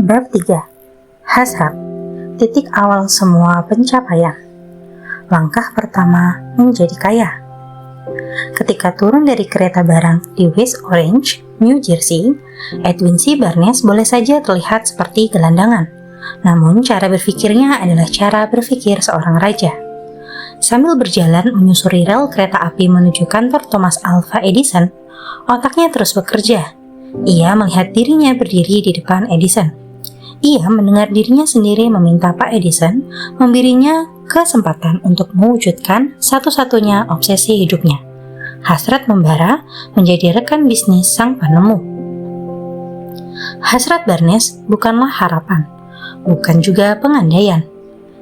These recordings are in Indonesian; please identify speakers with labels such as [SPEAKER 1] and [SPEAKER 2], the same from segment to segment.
[SPEAKER 1] Bab 3. Hasrat, titik awal semua pencapaian. Langkah pertama menjadi kaya. Ketika turun dari kereta barang di West Orange, New Jersey, Edwin C. Barnes boleh saja terlihat seperti gelandangan. Namun cara berpikirnya adalah cara berpikir seorang raja. Sambil berjalan menyusuri rel kereta api menuju kantor Thomas Alva Edison, otaknya terus bekerja. Ia melihat dirinya berdiri di depan Edison. Ia mendengar dirinya sendiri meminta Pak Edison memberinya kesempatan untuk mewujudkan satu-satunya obsesi hidupnya. Hasrat membara menjadi rekan bisnis sang penemu. Hasrat Barnes bukanlah harapan, bukan juga pengandaian.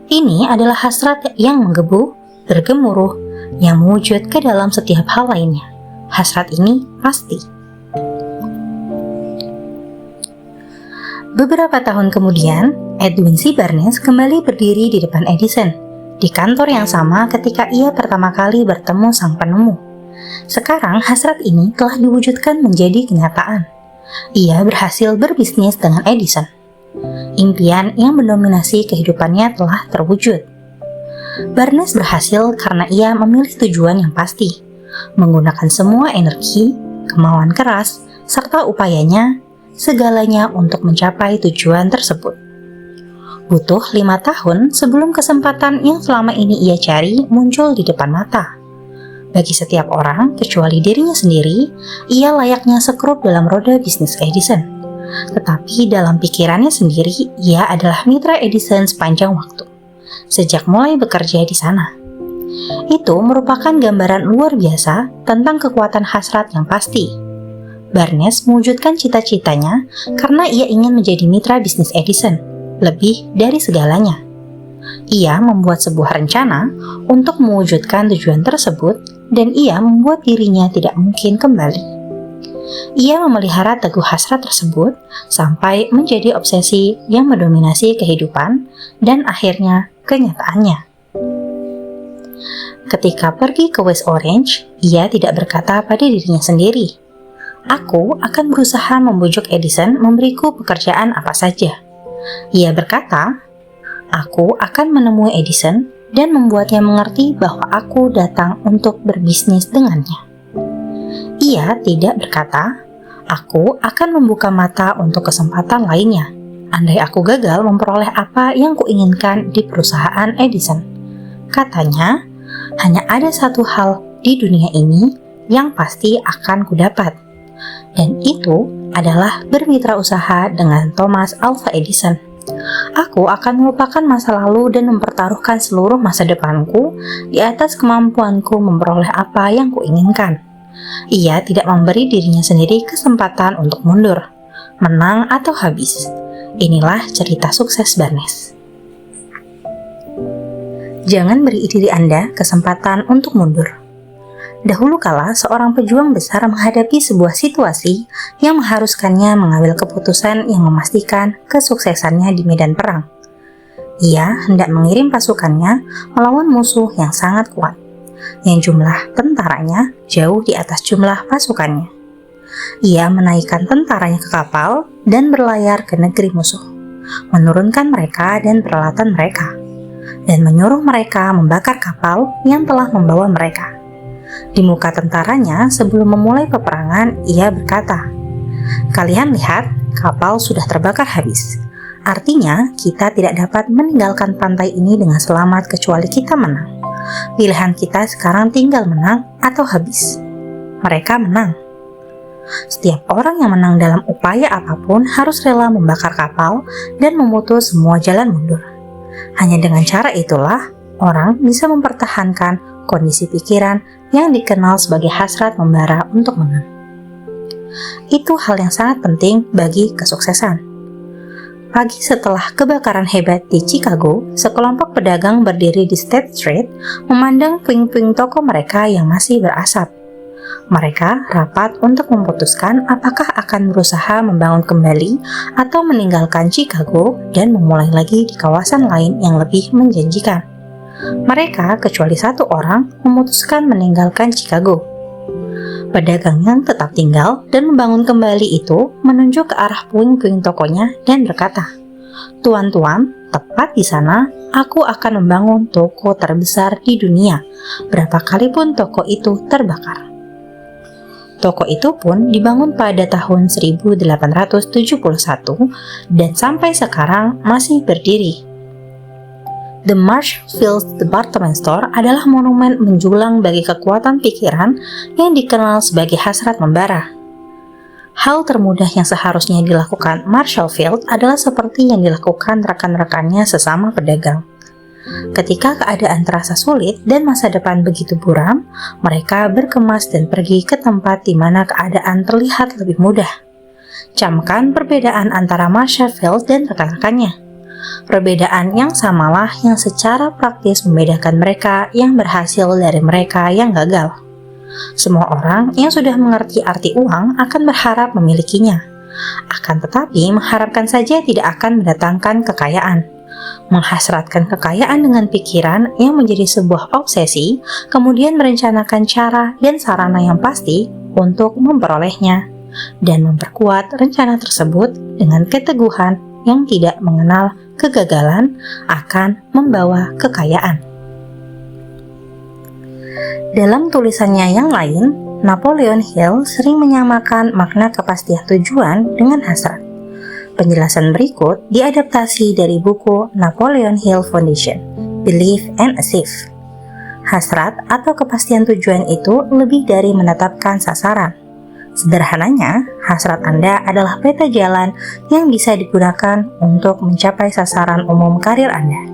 [SPEAKER 1] Ini adalah hasrat yang menggebu, bergemuruh, yang mewujud ke dalam setiap hal lainnya. Hasrat ini pasti. Beberapa tahun kemudian, Edwin C. Barnes kembali berdiri di depan Edison, di kantor yang sama ketika ia pertama kali bertemu sang penemu. Sekarang hasrat ini telah diwujudkan menjadi kenyataan. Ia berhasil berbisnis dengan Edison. Impian yang mendominasi kehidupannya telah terwujud. Barnes berhasil karena ia memilih tujuan yang pasti, menggunakan semua energi, kemauan keras, serta upayanya, segalanya untuk mencapai tujuan tersebut. Butuh 5 tahun sebelum kesempatan yang selama ini ia cari muncul di depan mata. Bagi setiap orang, kecuali dirinya sendiri, ia layaknya sekrup dalam roda bisnis Edison. Tetapi dalam pikirannya sendiri, ia adalah mitra Edison sepanjang waktu, sejak mulai bekerja di sana. Itu merupakan gambaran luar biasa tentang kekuatan hasrat yang pasti. Barnes mewujudkan cita-citanya karena ia ingin menjadi mitra bisnis Edison, lebih dari segalanya. Ia membuat sebuah rencana untuk mewujudkan tujuan tersebut dan ia membuat dirinya tidak mungkin kembali. Ia memelihara teguh hasrat tersebut sampai menjadi obsesi yang mendominasi kehidupan dan akhirnya kenyataannya. Ketika pergi ke West Orange, ia tidak berkata pada dirinya sendiri, "Aku akan berusaha membujuk Edison memberiku pekerjaan apa saja." Ia berkata, "Aku akan menemui Edison dan membuatnya mengerti bahwa aku datang untuk berbisnis dengannya." Ia tidak berkata, "Aku akan membuka mata untuk kesempatan lainnya, andai aku gagal memperoleh apa yang kuinginkan di perusahaan Edison." Katanya, "Hanya ada satu hal di dunia ini yang pasti akan kudapat, dan itu adalah bermitra usaha dengan Thomas Alva Edison. Aku akan melupakan masa lalu dan mempertaruhkan seluruh masa depanku di atas kemampuanku memperoleh apa yang kuinginkan." Ia tidak memberi dirinya sendiri kesempatan untuk mundur, menang atau habis. Inilah cerita sukses Barnes. Jangan beri diri Anda kesempatan untuk mundur. Dahulu kala, seorang pejuang besar menghadapi sebuah situasi yang mengharuskannya mengambil keputusan yang memastikan kesuksesannya di medan perang. Ia hendak mengirim pasukannya melawan musuh yang sangat kuat, yang jumlah tentaranya jauh di atas jumlah pasukannya. Ia menaikkan tentaranya ke kapal dan berlayar ke negeri musuh, menurunkan mereka dan peralatan mereka, dan menyuruh mereka membakar kapal yang telah membawa mereka. Di muka tentaranya sebelum memulai peperangan, ia berkata, "Kalian lihat, kapal sudah terbakar habis. Artinya, kita tidak dapat meninggalkan pantai ini dengan selamat kecuali kita menang. Pilihan kita sekarang tinggal menang atau habis." Mereka menang. Setiap orang yang menang dalam upaya apapun harus rela membakar kapal dan memutus semua jalan mundur. Hanya dengan cara itulah orang bisa mempertahankan kondisi pikiran yang dikenal sebagai hasrat membara untuk menang. Itu hal yang sangat penting bagi kesuksesan. Pagi setelah kebakaran hebat di Chicago, sekelompok pedagang berdiri di State Street memandang puing-puing toko mereka yang masih berasap. Mereka rapat untuk memutuskan apakah akan berusaha membangun kembali atau meninggalkan Chicago dan memulai lagi di kawasan lain yang lebih menjanjikan. Mereka, kecuali satu orang, memutuskan meninggalkan Chicago. Pedagang yang tetap tinggal dan membangun kembali itu menunjuk ke arah puing-puing tokonya dan berkata, "Tuan-tuan, tepat di sana aku akan membangun toko terbesar di dunia, berapa kali pun toko itu terbakar." Toko itu pun dibangun pada tahun 1871 dan sampai sekarang masih berdiri. The Marshfield Department Store adalah monumen menjulang bagi kekuatan pikiran yang dikenal sebagai hasrat membara. Hal termudah yang seharusnya dilakukan Marshall Field adalah seperti yang dilakukan rekan-rekannya sesama pedagang. Ketika keadaan terasa sulit dan masa depan begitu buram, mereka berkemas dan pergi ke tempat di mana keadaan terlihat lebih mudah. Camkan perbedaan antara Marshall Field dan rekan-rekannya. Perbedaan yang samalah yang secara praktis membedakan mereka yang berhasil dari mereka yang gagal. Semua orang yang sudah mengerti arti uang akan berharap memilikinya. Akan tetapi mengharapkan saja tidak akan mendatangkan kekayaan. Menghasratkan kekayaan dengan pikiran yang menjadi sebuah obsesi, kemudian merencanakan cara dan sarana yang pasti untuk memperolehnya, dan memperkuat rencana tersebut dengan keteguhan yang tidak mengenal kegagalan akan membawa kekayaan. Dalam tulisannya yang lain, Napoleon Hill sering menyamakan makna kepastian tujuan dengan hasrat. Penjelasan berikut diadaptasi dari buku Napoleon Hill Foundation, Believe and Achieve. Hasrat atau kepastian tujuan itu lebih dari menetapkan sasaran. Sederhananya, hasrat Anda adalah peta jalan yang bisa digunakan untuk mencapai sasaran umum karir Anda.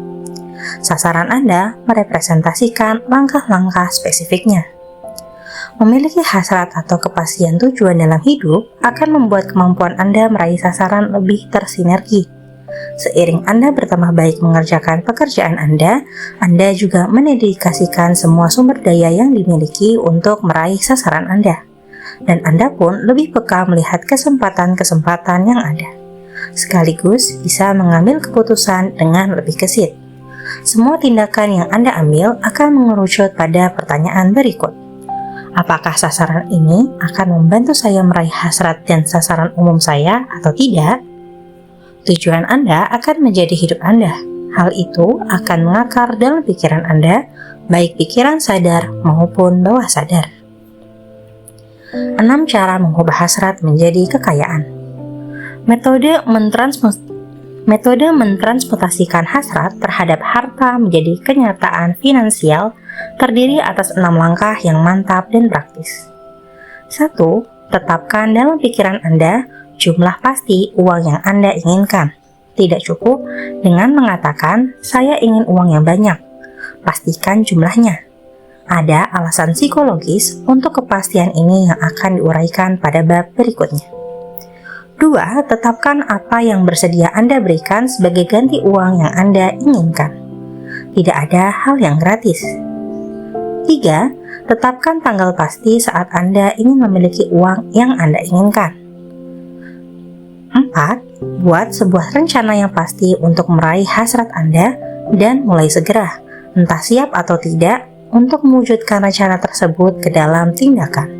[SPEAKER 1] Sasaran Anda merepresentasikan langkah-langkah spesifiknya. Memiliki hasrat atau kepastian tujuan dalam hidup akan membuat kemampuan Anda meraih sasaran lebih tersinergi. Seiring Anda bertambah baik mengerjakan pekerjaan Anda juga mendedikasikan semua sumber daya yang dimiliki untuk meraih sasaran Anda. Dan Anda pun lebih peka melihat kesempatan-kesempatan yang ada, sekaligus bisa mengambil keputusan dengan lebih gesit. Semua tindakan yang Anda ambil akan mengerucut pada pertanyaan berikut. Apakah sasaran ini akan membantu saya meraih hasrat dan sasaran umum saya atau tidak? Tujuan Anda akan menjadi hidup Anda. Hal itu akan mengakar dalam pikiran Anda, baik pikiran sadar maupun bawah sadar. 6 cara mengubah hasrat menjadi kekayaan. Metode mentransmutasikan hasrat terhadap harta menjadi kenyataan finansial terdiri atas 6 langkah yang mantap dan praktis. 1. Tetapkan dalam pikiran Anda jumlah pasti uang yang Anda inginkan. Tidak cukup dengan mengatakan, "Saya ingin uang yang banyak." Pastikan jumlahnya. Ada alasan psikologis untuk kepastian ini yang akan diuraikan pada bab berikutnya. 2. Tetapkan apa yang bersedia Anda berikan sebagai ganti uang yang Anda inginkan. Tidak ada hal yang gratis. 3. Tetapkan tanggal pasti saat Anda ingin memiliki uang yang Anda inginkan. 4. Buat sebuah rencana yang pasti untuk meraih hasrat Anda dan mulai segera, entah siap atau tidak, untuk mewujudkan rencana tersebut ke dalam tindakan.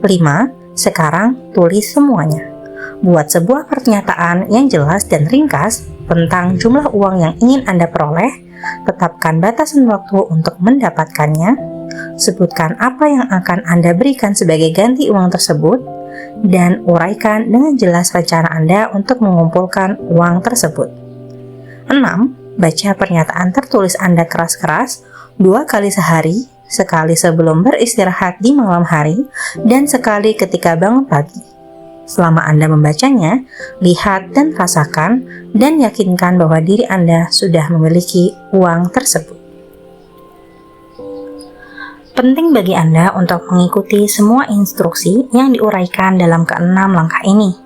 [SPEAKER 1] 5. Sekarang tulis semuanya. Buat sebuah pernyataan yang jelas dan ringkas tentang jumlah uang yang ingin Anda peroleh, tetapkan batasan waktu untuk mendapatkannya, sebutkan apa yang akan Anda berikan sebagai ganti uang tersebut, dan uraikan dengan jelas rencana Anda untuk mengumpulkan uang tersebut. 6. Baca pernyataan tertulis Anda keras-keras 2 kali sehari, sekali sebelum beristirahat di malam hari, dan sekali ketika bangun pagi. Selama Anda membacanya, lihat dan rasakan, dan yakinkan bahwa diri Anda sudah memiliki uang tersebut. Penting bagi Anda untuk mengikuti semua instruksi yang diuraikan dalam ke-6 langkah ini.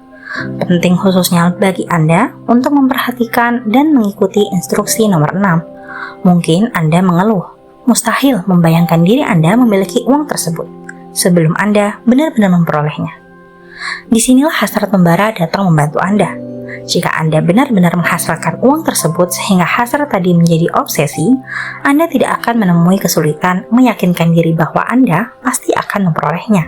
[SPEAKER 1] Penting khususnya bagi Anda untuk memperhatikan dan mengikuti instruksi nomor 6. Mungkin Anda mengeluh, mustahil membayangkan diri Anda memiliki uang tersebut sebelum Anda benar-benar memperolehnya. Disinilah hasrat membara datang membantu Anda. Jika Anda benar-benar menghasratkan uang tersebut sehingga hasrat tadi menjadi obsesi, Anda tidak akan menemui kesulitan meyakinkan diri bahwa Anda pasti akan memperolehnya.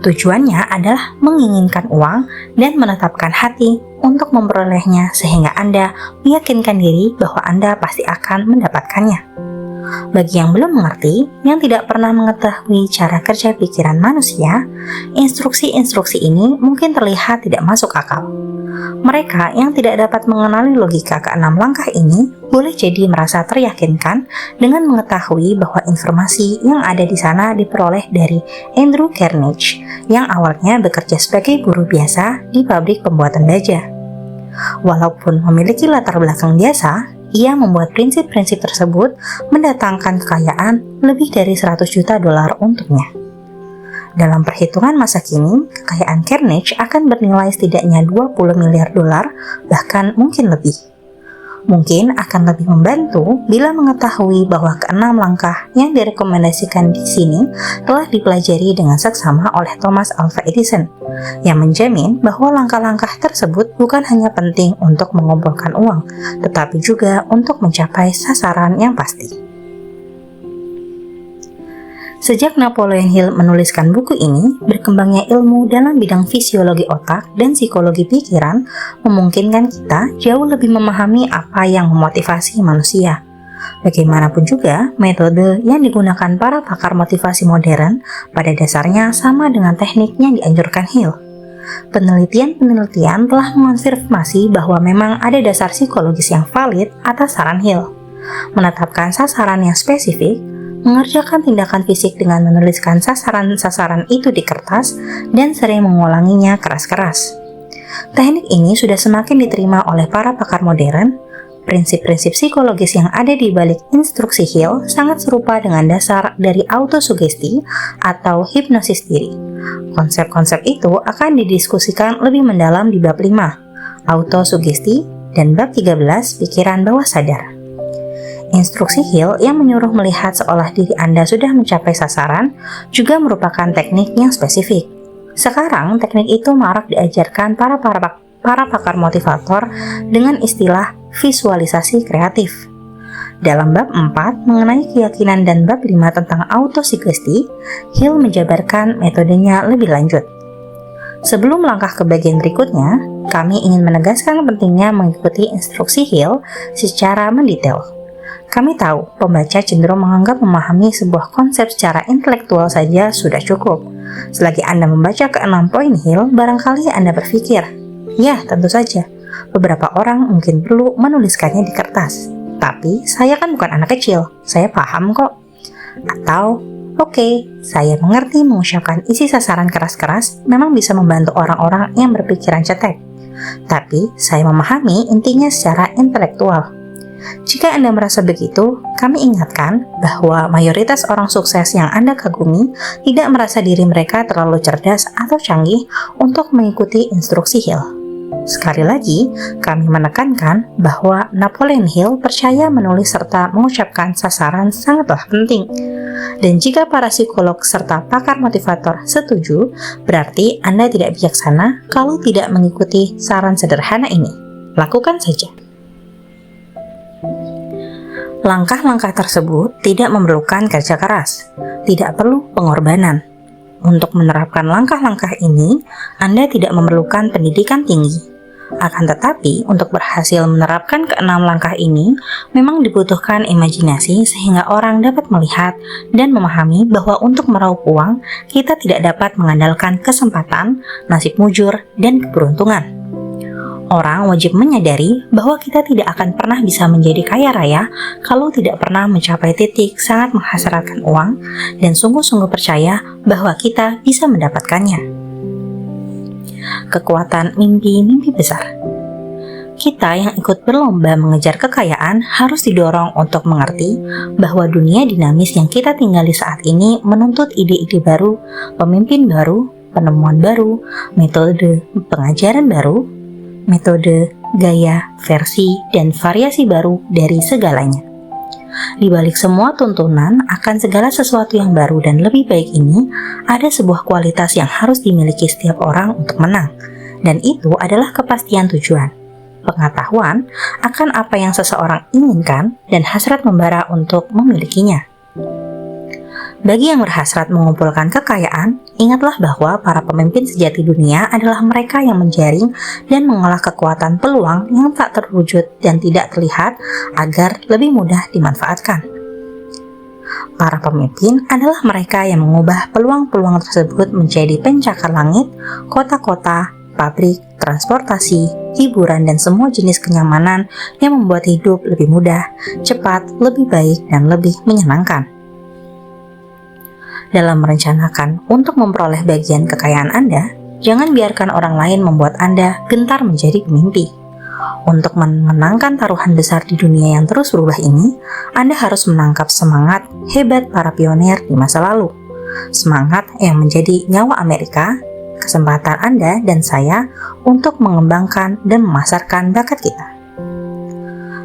[SPEAKER 1] Tujuannya adalah menginginkan uang dan menetapkan hati untuk memperolehnya sehingga Anda meyakinkan diri bahwa Anda pasti akan mendapatkannya. Bagi yang belum mengerti, yang tidak pernah mengetahui cara kerja pikiran manusia, instruksi-instruksi ini mungkin terlihat tidak masuk akal. Mereka yang tidak dapat mengenali logika keenam langkah ini boleh jadi merasa teryakinkan dengan mengetahui bahwa informasi yang ada di sana diperoleh dari Andrew Carnegie yang awalnya bekerja sebagai buruh biasa di pabrik pembuatan baja. Walaupun memiliki latar belakang biasa, ia membuat prinsip-prinsip tersebut mendatangkan kekayaan lebih dari 100 juta dolar untuknya. Dalam perhitungan masa kini, kekayaan Carnegie akan bernilai setidaknya 20 miliar dolar, bahkan mungkin lebih. Mungkin akan lebih membantu bila mengetahui bahwa keenam langkah yang direkomendasikan di sini telah dipelajari dengan seksama oleh Thomas Alva Edison, yang menjamin bahwa langkah-langkah tersebut bukan hanya penting untuk mengumpulkan uang, tetapi juga untuk mencapai sasaran yang pasti. Sejak Napoleon Hill menuliskan buku ini, berkembangnya ilmu dalam bidang fisiologi otak dan psikologi pikiran memungkinkan kita jauh lebih memahami apa yang memotivasi manusia. Bagaimanapun juga, metode yang digunakan para pakar motivasi modern pada dasarnya sama dengan teknik yang dianjurkan Hill. Penelitian-penelitian telah mengonfirmasi bahwa memang ada dasar psikologis yang valid atas saran Hill. Menetapkan sasaran yang spesifik, mengerjakan tindakan fisik dengan menuliskan sasaran-sasaran itu di kertas, dan sering mengulanginya keras-keras. Teknik ini sudah semakin diterima oleh para pakar modern. Prinsip-prinsip psikologis yang ada di balik instruksi Hill sangat serupa dengan dasar dari autosugesti atau hipnosis diri. Konsep-konsep itu akan didiskusikan lebih mendalam di bab 5, autosugesti, dan bab 13, pikiran bawah sadar. Instruksi Hill yang menyuruh melihat seolah diri Anda sudah mencapai sasaran juga merupakan teknik yang spesifik. Sekarang, teknik itu marak diajarkan para pakar motivator dengan istilah visualisasi kreatif. Dalam bab 4 mengenai keyakinan dan bab 5 tentang autosugesti, Hill menjabarkan metodenya lebih lanjut. Sebelum langkah ke bagian berikutnya, kami ingin menegaskan pentingnya mengikuti instruksi Hill secara mendetail. Kami tahu, pembaca cenderung menganggap memahami sebuah konsep secara intelektual saja sudah cukup. Selagi Anda membaca ke-6 poin Hill, barangkali Anda berpikir, ya tentu saja, beberapa orang mungkin perlu menuliskannya di kertas. Tapi, saya kan bukan anak kecil, saya paham kok. Atau, oke, saya mengerti mengucapkan isi sasaran keras-keras memang bisa membantu orang-orang yang berpikiran cetek. Tapi, saya memahami intinya secara intelektual. Jika Anda merasa begitu, kami ingatkan bahwa mayoritas orang sukses yang Anda kagumi tidak merasa diri mereka terlalu cerdas atau canggih untuk mengikuti instruksi Hill. Sekali lagi, kami menekankan bahwa Napoleon Hill percaya menulis serta mengucapkan sasaran sangatlah penting. Dan jika para psikolog serta pakar motivator setuju, berarti Anda tidak bijaksana kalau tidak mengikuti saran sederhana ini. Lakukan saja. Langkah-langkah tersebut tidak memerlukan kerja keras, tidak perlu pengorbanan. Untuk menerapkan langkah-langkah ini, Anda tidak memerlukan pendidikan tinggi. Akan tetapi, untuk berhasil menerapkan ke-6 langkah ini, memang dibutuhkan imajinasi sehingga orang dapat melihat dan memahami bahwa untuk meraup uang, kita tidak dapat mengandalkan kesempatan, nasib mujur, dan keberuntungan. Orang wajib menyadari bahwa kita tidak akan pernah bisa menjadi kaya raya kalau tidak pernah mencapai titik sangat menghasratkan uang dan sungguh-sungguh percaya bahwa kita bisa mendapatkannya. Kekuatan mimpi-mimpi besar. Kita yang ikut berlomba mengejar kekayaan harus didorong untuk mengerti bahwa dunia dinamis yang kita tinggali saat ini menuntut ide-ide baru, pemimpin baru, penemuan baru, metode pengajaran baru, metode, gaya, versi, dan variasi baru dari segalanya. Di balik semua tuntunan akan segala sesuatu yang baru dan lebih baik ini, ada sebuah kualitas yang harus dimiliki setiap orang untuk menang, dan itu adalah kepastian tujuan, pengetahuan akan apa yang seseorang inginkan, dan hasrat membara untuk memilikinya. Bagi yang berhasrat mengumpulkan kekayaan, ingatlah bahwa para pemimpin sejati dunia adalah mereka yang menjaring dan mengolah kekuatan peluang yang tak terwujud dan tidak terlihat agar lebih mudah dimanfaatkan. Para pemimpin adalah mereka yang mengubah peluang-peluang tersebut menjadi pencakar langit, kota-kota, pabrik, transportasi, hiburan, dan semua jenis kenyamanan yang membuat hidup lebih mudah, cepat, lebih baik, dan lebih menyenangkan. Dalam merencanakan untuk memperoleh bagian kekayaan Anda, jangan biarkan orang lain membuat Anda gentar menjadi pemimpi. Untuk memenangkan taruhan besar di dunia yang terus berubah ini, Anda harus menangkap semangat hebat para pionir di masa lalu. Semangat yang menjadi nyawa Amerika, kesempatan Anda dan saya untuk mengembangkan dan memasarkan bakat kita.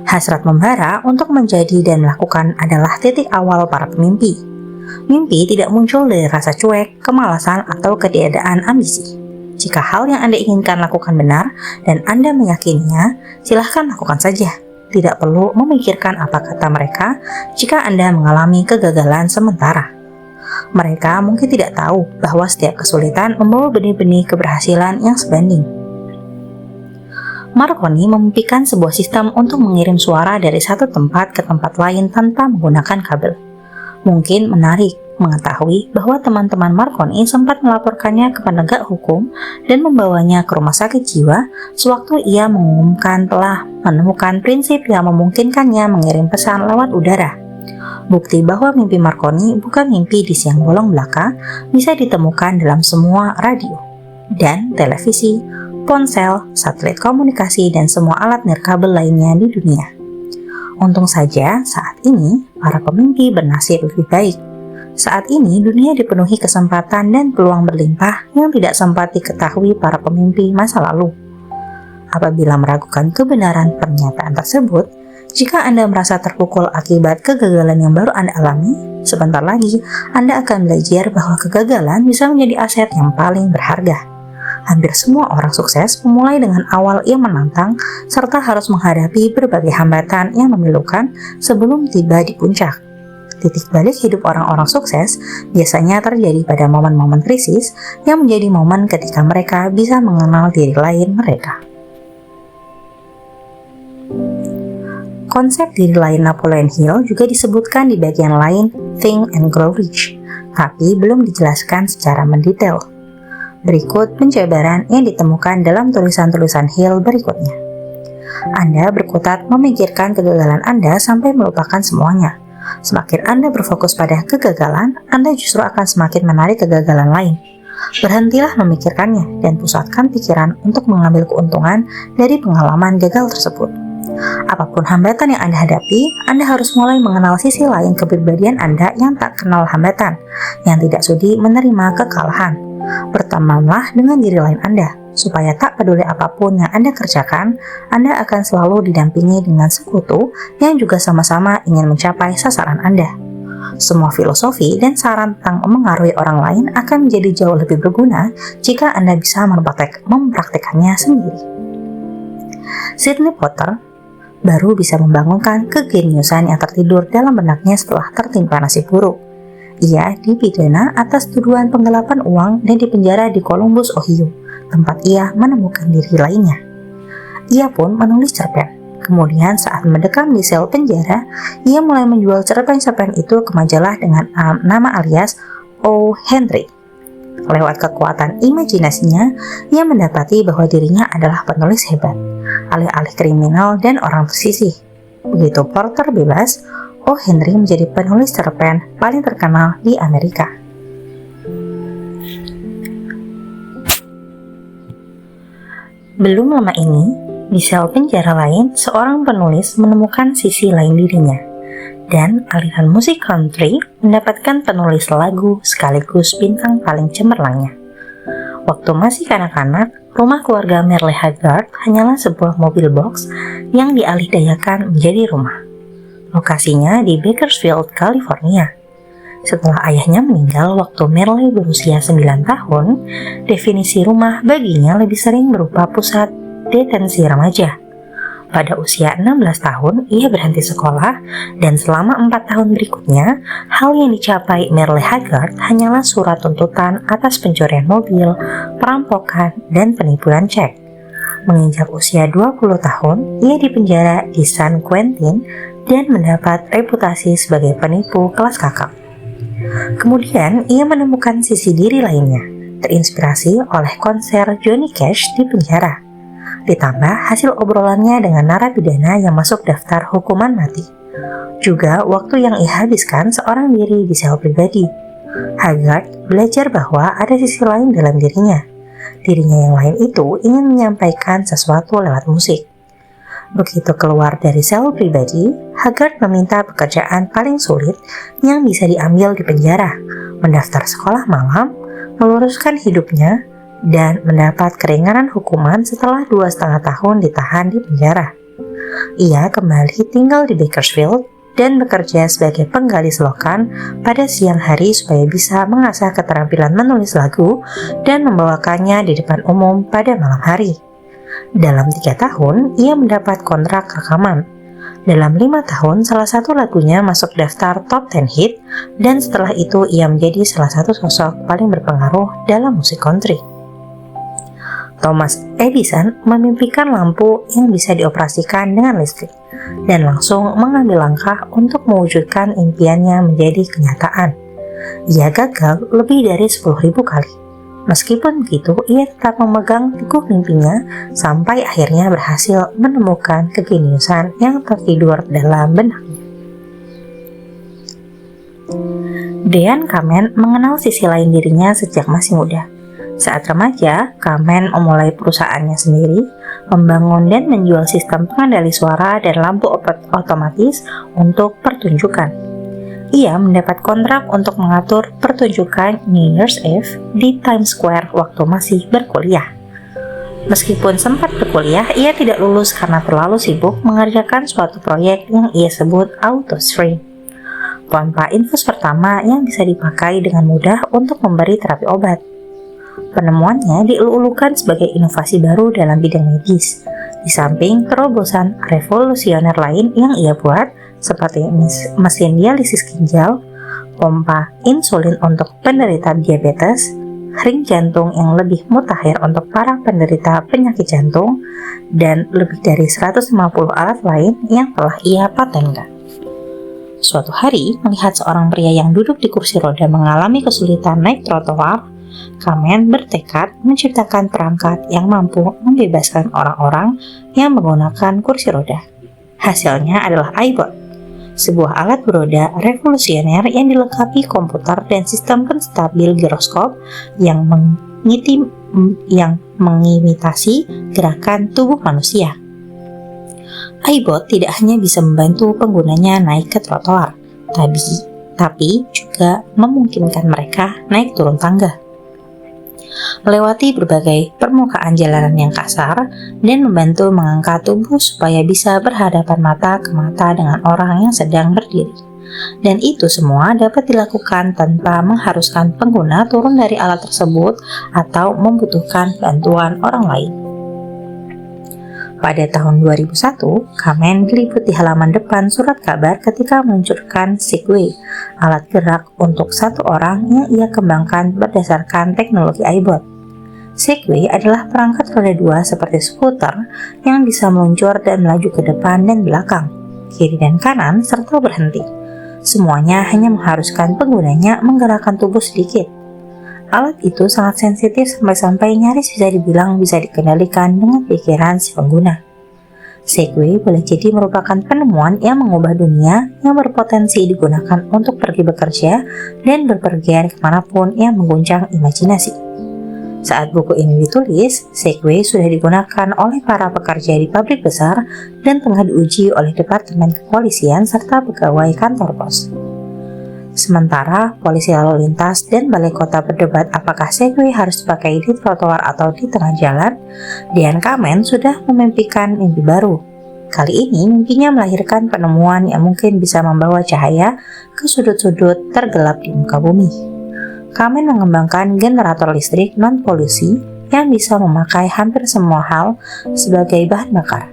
[SPEAKER 1] Hasrat membara untuk menjadi dan melakukan adalah titik awal para pemimpi. Mimpi tidak muncul dari rasa cuek, kemalasan, atau ketiadaan ambisi. Jika hal yang Anda inginkan lakukan benar dan Anda meyakininya, silahkan lakukan saja. Tidak perlu memikirkan apa kata mereka jika Anda mengalami kegagalan sementara. Mereka mungkin tidak tahu bahwa setiap kesulitan membawa benih-benih keberhasilan yang sebanding. Marconi memimpikan sebuah sistem untuk mengirim suara dari satu tempat ke tempat lain tanpa menggunakan kabel. Mungkin menarik mengetahui bahwa teman-teman Marconi sempat melaporkannya ke penegak hukum dan membawanya ke rumah sakit jiwa sewaktu ia mengumumkan telah menemukan prinsip yang memungkinkannya mengirim pesan lewat udara. Bukti bahwa mimpi Marconi bukan mimpi di siang bolong belaka bisa ditemukan dalam semua radio dan televisi, ponsel, satelit komunikasi, dan semua alat nirkabel lainnya di dunia. Untung saja saat ini para pemimpi bernasib lebih baik. Saat ini dunia dipenuhi kesempatan dan peluang berlimpah yang tidak sempat diketahui para pemimpi masa lalu. Apabila meragukan kebenaran pernyataan tersebut, jika Anda merasa terpukul akibat kegagalan yang baru Anda alami, sebentar lagi Anda akan belajar bahwa kegagalan bisa menjadi aset yang paling berharga. Hampir semua orang sukses memulai dengan awal yang menantang serta harus menghadapi berbagai hambatan yang memilukan sebelum tiba di puncak. Titik balik hidup orang-orang sukses biasanya terjadi pada momen-momen krisis yang menjadi momen ketika mereka bisa mengenal diri lain mereka. Konsep diri lain Napoleon Hill juga disebutkan di bagian lain Think and Grow Rich, tapi belum dijelaskan secara mendetail. Berikut penjabaran yang ditemukan dalam tulisan-tulisan Hill berikutnya. Anda berkutat memikirkan kegagalan Anda sampai melupakan semuanya. Semakin Anda berfokus pada kegagalan, Anda justru akan semakin menarik kegagalan lain. Berhentilah memikirkannya dan pusatkan pikiran untuk mengambil keuntungan dari pengalaman gagal tersebut. Apapun hambatan yang Anda hadapi, Anda harus mulai mengenal sisi lain kepribadian Anda yang tak kenal hambatan, yang tidak sudi menerima kekalahan. Bertemanlah dengan diri lain Anda, supaya tak peduli apapun yang Anda kerjakan, Anda akan selalu didampingi dengan sekutu yang juga sama-sama ingin mencapai sasaran Anda. Semua filosofi dan saran tentang memengaruhi orang lain akan menjadi jauh lebih berguna jika Anda bisa mempraktekannya sendiri. Sidney Potter baru bisa membangunkan kegeniusan yang tertidur dalam benaknya setelah tertimpa nasib buruk. Ia dipidana atas tuduhan penggelapan uang dan dipenjara di Columbus, Ohio, tempat ia menemukan diri lainnya. Ia pun menulis cerpen. Kemudian saat mendekam di sel penjara, ia mulai menjual cerpen-cerpen itu ke majalah dengan nama alias O. Henry. Lewat kekuatan imajinasinya, ia mendapati bahwa dirinya adalah penulis hebat, alih-alih kriminal dan orang tersisih. Begitu Porter bebas, O. Henry menjadi penulis cerpen paling terkenal di Amerika. Belum lama ini, di sel penjara lain, seorang penulis menemukan sisi lain dirinya, dan aliran musik country mendapatkan penulis lagu sekaligus bintang paling cemerlangnya. Waktu masih kanak-kanak, rumah keluarga Merle Haggard hanyalah sebuah mobil box yang dialihdayakan menjadi rumah. Lokasinya di Bakersfield, California. Setelah ayahnya meninggal waktu Merle berusia 9 tahun, definisi rumah baginya lebih sering berupa pusat detensi remaja. Pada usia 16 tahun, ia berhenti sekolah dan selama 4 tahun berikutnya, hal yang dicapai Merle Haggard hanyalah surat tuntutan atas pencurian mobil, perampokan, dan penipuan cek. Menginjak usia 20 tahun, ia dipenjara di San Quentin dan mendapat reputasi sebagai penipu kelas kakap. Kemudian, ia menemukan sisi diri lainnya, terinspirasi oleh konser Johnny Cash di penjara. Ditambah hasil obrolannya dengan narapidana yang masuk daftar hukuman mati. Juga waktu yang ia habiskan seorang diri di sel pribadi. Haggard belajar bahwa ada sisi lain dalam dirinya. Dirinya yang lain itu ingin menyampaikan sesuatu lewat musik. Begitu keluar dari sel pribadi, Haggard meminta pekerjaan paling sulit yang bisa diambil di penjara, mendaftar sekolah malam, meluruskan hidupnya, dan mendapat keringanan hukuman setelah 2,5 tahun ditahan di penjara. Ia kembali tinggal di Bakersfield dan bekerja sebagai penggali selokan pada siang hari supaya bisa mengasah keterampilan menulis lagu dan membawakannya di depan umum pada malam hari. Dalam 3 tahun, ia mendapat kontrak rekaman. Dalam 5 tahun, salah satu lagunya masuk daftar top 10 hit, dan setelah itu ia menjadi salah satu sosok paling berpengaruh dalam musik country. Thomas Edison memimpikan lampu yang bisa dioperasikan dengan listrik dan langsung mengambil langkah untuk mewujudkan impiannya menjadi kenyataan. Ia gagal lebih dari 10.000 kali. Meskipun begitu, ia tetap memegang teguh mimpinya sampai akhirnya berhasil menemukan kejeniusan yang tertidur dalam benaknya. Dean Kamen mengenal sisi lain dirinya sejak masih muda. Saat remaja, Kamen memulai perusahaannya sendiri, membangun dan menjual sistem pengendali suara dan lampu otomatis untuk pertunjukan. Ia mendapat kontrak untuk mengatur pertunjukan New Year's Eve di Times Square waktu masih berkuliah. Meskipun sempat berkuliah, ia tidak lulus karena terlalu sibuk mengerjakan suatu proyek yang ia sebut AutoStream, pompa infus pertama yang bisa dipakai dengan mudah untuk memberi terapi obat. Penemuannya dielulukan sebagai inovasi baru dalam bidang medis, di samping terobosan revolusioner lain yang ia buat, seperti mesin dialisis ginjal, pompa insulin untuk penderita diabetes, ring jantung yang lebih mutakhir untuk para penderita penyakit jantung, dan lebih dari 150 alat lain yang telah ia patenkan. Suatu hari, melihat seorang pria yang duduk di kursi roda mengalami kesulitan naik trotoar, Kamen bertekad menciptakan perangkat yang mampu membebaskan orang-orang yang menggunakan kursi roda. Hasilnya adalah iBot, sebuah alat beroda revolusioner yang dilengkapi komputer dan sistem penstabil giroskop yang mengimitasi gerakan tubuh manusia. iBot tidak hanya bisa membantu penggunanya naik ke trotoar, tapi juga memungkinkan mereka naik turun tangga, melewati berbagai permukaan jalanan yang kasar, dan membantu mengangkat tubuh supaya bisa berhadapan mata ke mata dengan orang yang sedang berdiri. Dan itu semua dapat dilakukan tanpa mengharuskan pengguna turun dari alat tersebut atau membutuhkan bantuan orang lain. Pada tahun 2001, Kamen diliput di halaman depan surat kabar ketika meluncurkan Segway, alat gerak untuk satu orang yang ia kembangkan berdasarkan teknologi iBot. Segway adalah perangkat roda dua seperti skuter yang bisa meluncur dan melaju ke depan dan belakang, kiri dan kanan, serta berhenti. Semuanya hanya mengharuskan penggunanya menggerakkan tubuh sedikit. Alat itu sangat sensitif sampai nyaris bisa dibilang bisa dikendalikan dengan pikiran si pengguna. Segway boleh jadi merupakan penemuan yang mengubah dunia yang berpotensi digunakan untuk pergi bekerja dan berpergian kemanapun yang mengguncang imajinasi. Saat buku ini ditulis, Segway sudah digunakan oleh para pekerja di pabrik besar dan tengah diuji oleh Departemen Kepolisian serta pegawai kantor pos. Sementara polisi lalu lintas dan balai kota berdebat apakah Segway harus dipakai di trotoar atau di tengah jalan, Dean Kamen sudah memimpikan mimpi baru. Kali ini mimpinya melahirkan penemuan yang mungkin bisa membawa cahaya ke sudut-sudut tergelap di muka bumi. Kamen mengembangkan generator listrik non-polusi yang bisa memakai hampir semua hal sebagai bahan bakar.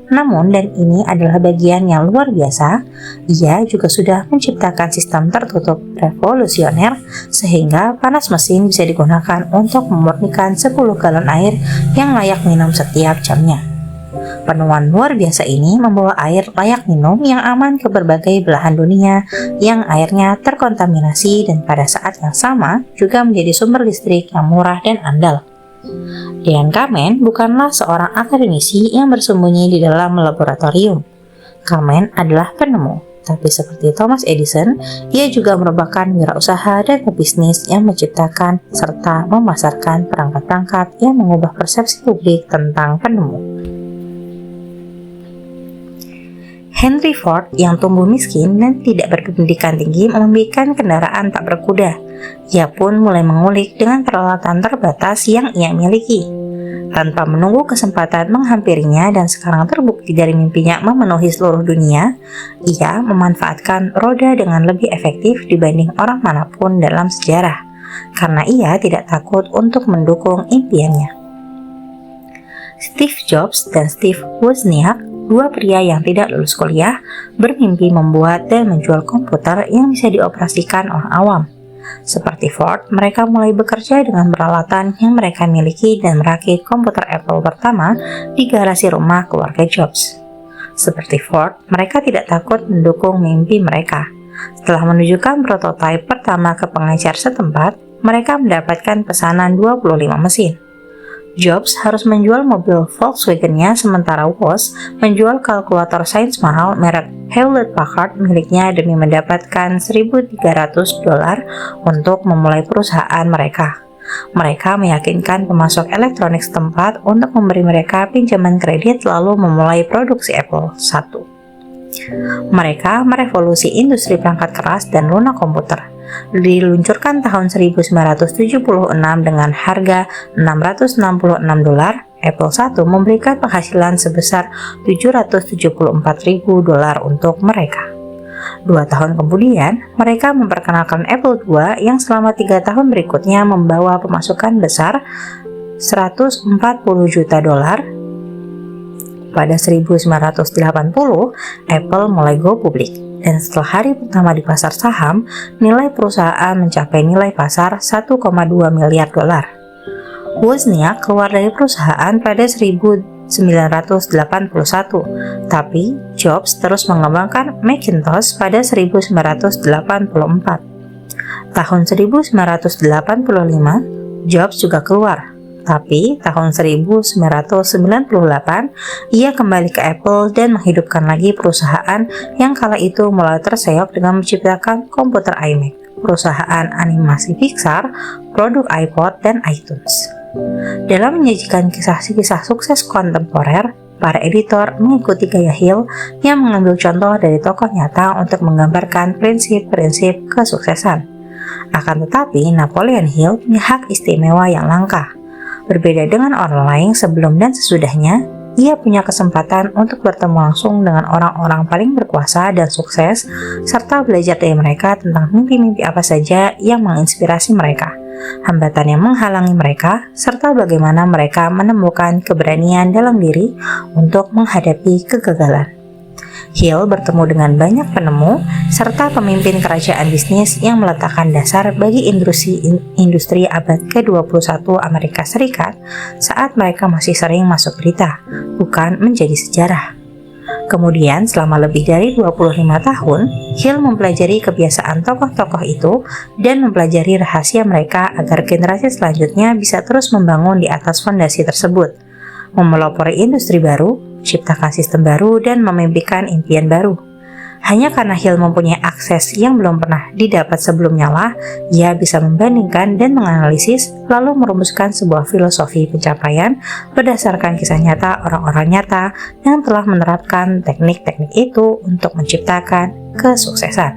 [SPEAKER 1] Namun, dan ini adalah bagian yang luar biasa, ia juga sudah menciptakan sistem tertutup revolusioner sehingga panas mesin bisa digunakan untuk memurnikan 10 galon air yang layak minum setiap jamnya. Penemuan luar biasa ini membawa air layak minum yang aman ke berbagai belahan dunia yang airnya terkontaminasi dan pada saat yang sama juga menjadi sumber listrik yang murah dan andal. Dean Kamen bukanlah seorang akademisi yang bersembunyi di dalam laboratorium. Kamen adalah penemu, tapi seperti Thomas Edison, ia juga merupakan wirausaha dan pebisnis yang menciptakan serta memasarkan perangkat-perangkat yang mengubah persepsi publik tentang penemu. Henry Ford yang tumbuh miskin dan tidak berpendidikan tinggi membikin kendaraan tak berkuda. Ia pun mulai mengulik dengan peralatan terbatas yang ia miliki. Tanpa menunggu kesempatan menghampirinya dan sekarang terbukti dari mimpinya memenuhi seluruh dunia, ia memanfaatkan roda dengan lebih efektif dibanding orang manapun dalam sejarah, karena ia tidak takut untuk mendukung impiannya. Steve Jobs dan Steve Wozniak, dua pria yang tidak lulus kuliah, bermimpi membuat dan menjual komputer yang bisa dioperasikan orang awam. Seperti Ford, mereka mulai bekerja dengan peralatan yang mereka miliki dan merakit komputer Apple pertama di garasi rumah keluarga Jobs. Seperti Ford, mereka tidak takut mendukung mimpi mereka. Setelah menunjukkan prototipe pertama ke pengecer setempat, mereka mendapatkan pesanan 25 mesin. Jobs harus menjual mobil Volkswagen-nya sementara Woz menjual kalkulator sains mahal merek Hewlett-Packard miliknya demi mendapatkan $1.300 untuk memulai perusahaan mereka. Mereka meyakinkan pemasok elektronik setempat untuk memberi mereka pinjaman kredit lalu memulai produksi Apple I. Mereka merevolusi industri perangkat keras dan lunak komputer. Diluncurkan tahun 1976 dengan harga $666, Apple I memberikan penghasilan sebesar $774.000 untuk mereka. 2 tahun kemudian, mereka memperkenalkan Apple II yang selama 3 tahun berikutnya membawa pemasukan besar $140 juta. Pada 1980, Apple mulai go publik. Dan setelah hari pertama di pasar saham, nilai perusahaan mencapai nilai pasar $1,2 miliar. Wozniak keluar dari perusahaan pada 1981, tapi Jobs terus mengembangkan Macintosh pada 1984. Tahun 1985, Jobs juga keluar. Tapi tahun 1998, ia kembali ke Apple dan menghidupkan lagi perusahaan yang kala itu mulai terseok dengan menciptakan komputer iMac, perusahaan animasi Pixar, produk iPod, dan iTunes. Dalam menyajikan kisah-kisah sukses kontemporer, para editor mengikuti gaya Hill yang mengambil contoh dari tokoh nyata untuk menggambarkan prinsip-prinsip kesuksesan. Akan tetapi, Napoleon Hill punya hak istimewa yang langka. Berbeda dengan orang lain sebelum dan sesudahnya, ia punya kesempatan untuk bertemu langsung dengan orang-orang paling berkuasa dan sukses, serta belajar dari mereka tentang mimpi-mimpi apa saja yang menginspirasi mereka, hambatan yang menghalangi mereka, serta bagaimana mereka menemukan keberanian dalam diri untuk menghadapi kegagalan. Hill bertemu dengan banyak penemu serta pemimpin kerajaan bisnis yang meletakkan dasar bagi industri abad ke-21 Amerika Serikat saat mereka masih sering masuk berita, bukan menjadi sejarah. Kemudian selama lebih dari 25 tahun, Hill mempelajari kebiasaan tokoh-tokoh itu dan mempelajari rahasia mereka agar generasi selanjutnya bisa terus membangun di atas fondasi tersebut, memelopori industri baru, menciptakan sistem baru, dan memimpikan impian baru. Hanya karena Hill mempunyai akses yang belum pernah didapat sebelumnya lah, ia bisa membandingkan dan menganalisis, lalu merumuskan sebuah filosofi pencapaian berdasarkan kisah nyata orang-orang nyata yang telah menerapkan teknik-teknik itu untuk menciptakan kesuksesan.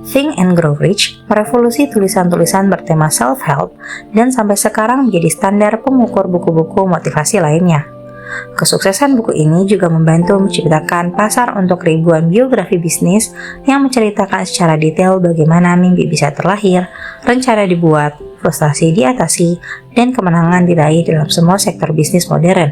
[SPEAKER 1] Think and Grow Rich merevolusi tulisan-tulisan bertema self-help dan sampai sekarang menjadi standar pengukur buku-buku motivasi lainnya. Kesuksesan buku ini juga membantu menciptakan pasar untuk ribuan biografi bisnis yang menceritakan secara detail bagaimana mimpi bisa terlahir, rencana dibuat, frustasi diatasi, dan kemenangan diraih dalam semua sektor bisnis modern.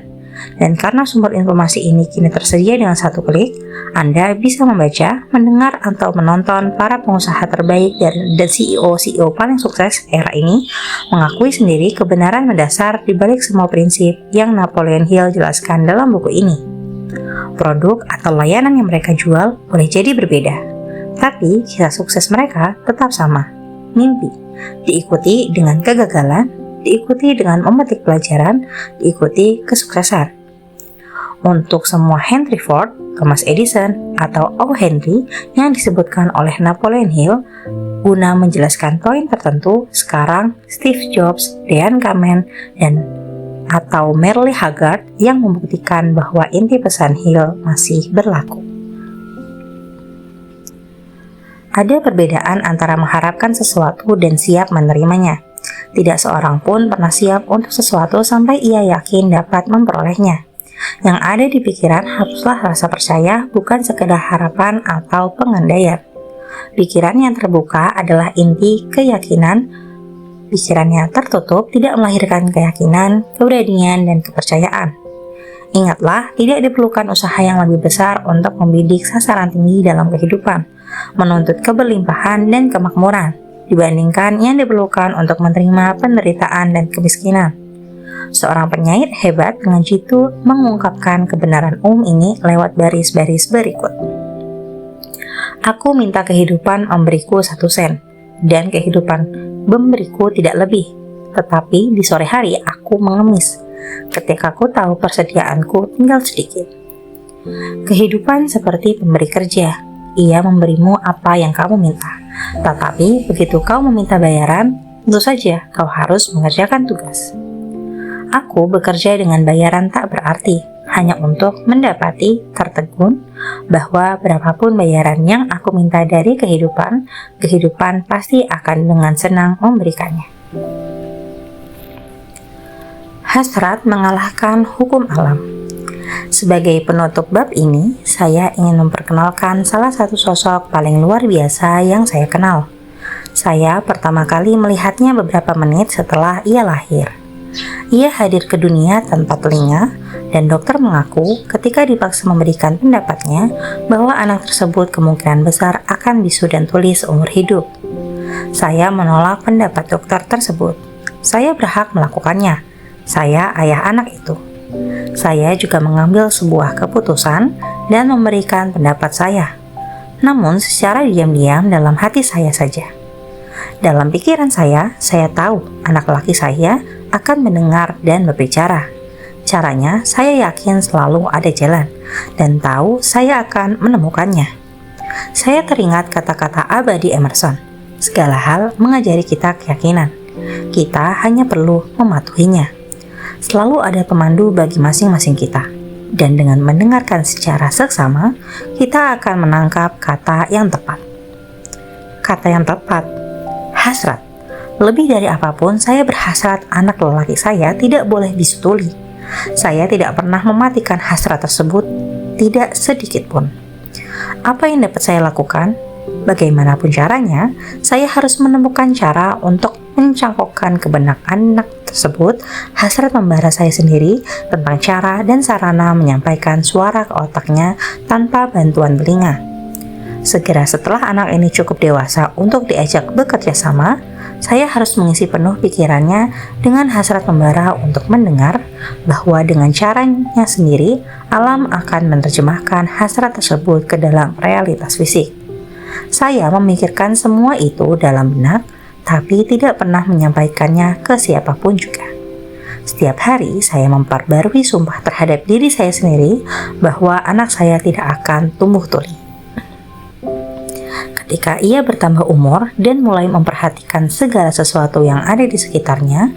[SPEAKER 1] Dan karena sumber informasi ini kini tersedia dengan satu klik, Anda bisa membaca, mendengar, atau menonton para pengusaha terbaik dan CEO-CEO paling sukses era ini mengakui sendiri kebenaran mendasar di balik semua prinsip yang Napoleon Hill jelaskan dalam buku ini. Produk atau layanan yang mereka jual boleh jadi berbeda, tapi kisah sukses mereka tetap sama, mimpi, diikuti dengan kegagalan, diikuti dengan memetik pelajaran, diikuti kesuksesan. Untuk semua Henry Ford, Thomas Edison, atau O. Henry yang disebutkan oleh Napoleon Hill, guna menjelaskan poin tertentu, sekarang Steve Jobs, Dean Kamen, dan atau Merle Haggard yang membuktikan bahwa inti pesan Hill masih berlaku. Ada perbedaan antara mengharapkan sesuatu dan siap menerimanya. Tidak seorang pun pernah siap untuk sesuatu sampai ia yakin dapat memperolehnya. Yang ada di pikiran haruslah rasa percaya, bukan sekedar harapan atau pengandaian. Pikiran yang terbuka adalah inti keyakinan. Pikiran yang tertutup tidak melahirkan keyakinan, keberanian, dan kepercayaan. Ingatlah, tidak diperlukan usaha yang lebih besar untuk membidik sasaran tinggi dalam kehidupan, menuntut keberlimpahan dan kemakmuran, dibandingkan yang diperlukan untuk menerima penderitaan dan kemiskinan. Seorang penyair hebat dengan jitu mengungkapkan kebenaran ini lewat baris-baris berikut. Aku minta kehidupan memberiku 1 sen, dan kehidupan memberiku tidak lebih. Tetapi di sore hari aku mengemis, ketika aku tahu persediaanku tinggal sedikit. Kehidupan seperti pemberi kerja, ia memberimu apa yang kamu minta. Tetapi begitu kau meminta bayaran, tentu saja kau harus mengerjakan tugas. Aku bekerja dengan bayaran tak berarti, hanya untuk mendapati tertegun bahwa berapapun bayaran yang aku minta dari kehidupan, kehidupan pasti akan dengan senang memberikannya. Hasrat mengalahkan hukum alam. Sebagai penutup bab ini, saya ingin memperkenalkan salah satu sosok paling luar biasa yang saya kenal. Saya pertama kali melihatnya beberapa menit setelah ia lahir. Ia hadir ke dunia tanpa telinga, dan dokter mengaku ketika dipaksa memberikan pendapatnya bahwa anak tersebut kemungkinan besar akan bisu dan tuli seumur hidup. Saya menolak pendapat dokter tersebut. Saya berhak melakukannya. Saya ayah anak itu. Saya juga mengambil sebuah keputusan dan memberikan pendapat saya. Namun secara diam-diam dalam hati saya saja. Dalam pikiran saya tahu anak laki saya akan mendengar dan berbicara. Caranya, saya yakin selalu ada jalan, dan tahu saya akan menemukannya. Saya teringat kata-kata abadi Emerson, segala hal mengajari kita keyakinan. Kita hanya perlu mematuhinya. Selalu ada pemandu bagi masing-masing kita, dan dengan mendengarkan secara seksama, kita akan menangkap kata yang tepat. Kata yang tepat, hasrat. Lebih dari apapun, saya berhasrat anak lelaki saya tidak boleh bisu tuli. Saya tidak pernah mematikan hasrat tersebut, tidak sedikit pun. Apa yang dapat saya lakukan? Bagaimanapun caranya, saya harus menemukan cara untuk mencangkokkan ke benak anak tersebut hasrat membara saya sendiri tentang cara dan sarana menyampaikan suara ke otaknya tanpa bantuan telinga. Segera setelah anak ini cukup dewasa untuk diajak bekerja sama, saya harus mengisi penuh pikirannya dengan hasrat membara untuk mendengar bahwa dengan caranya sendiri, alam akan menerjemahkan hasrat tersebut ke dalam realitas fisik. Saya memikirkan semua itu dalam benak, tapi tidak pernah menyampaikannya ke siapapun juga. Setiap hari saya memperbarui sumpah terhadap diri saya sendiri bahwa anak saya tidak akan tumbuh tuli. Ketika ia bertambah umur dan mulai memperhatikan segala sesuatu yang ada di sekitarnya,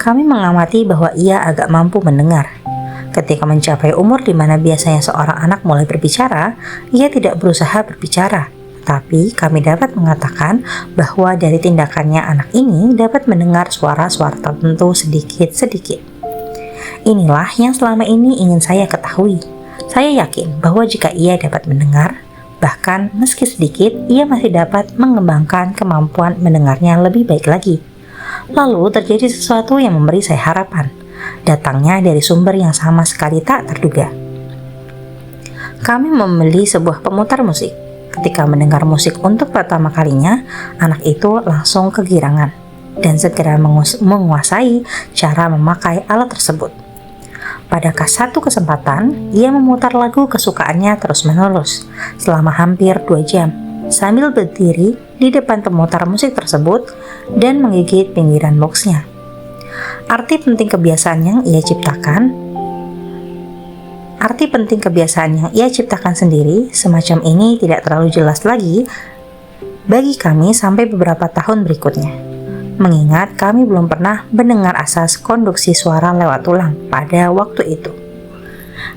[SPEAKER 1] kami mengamati bahwa ia agak mampu mendengar. Ketika mencapai umur di mana biasanya seorang anak mulai berbicara, ia tidak berusaha berbicara. Tapi kami dapat mengatakan bahwa dari tindakannya anak ini dapat mendengar suara-suara tertentu sedikit-sedikit. Inilah yang selama ini ingin saya ketahui. Saya yakin bahwa jika ia dapat mendengar, bahkan meski sedikit, ia masih dapat mengembangkan kemampuan mendengarnya lebih baik lagi. Lalu terjadi sesuatu yang memberi saya harapan. datangnya dari sumber yang sama sekali tak terduga. Kami membeli sebuah pemutar musik. Ketika mendengar musik untuk pertama kalinya, anak itu langsung kegirangan dan segera menguasai cara memakai alat tersebut. Pada satu kesempatan, ia memutar lagu kesukaannya terus-menerus selama hampir 2 jam, sambil berdiri di depan pemutar musik tersebut dan menggigit pinggiran boxnya. Arti penting kebiasaan yang ia ciptakan sendiri semacam ini tidak terlalu jelas lagi bagi kami sampai beberapa tahun berikutnya. Mengingat kami belum pernah mendengar asas konduksi suara lewat tulang pada waktu itu.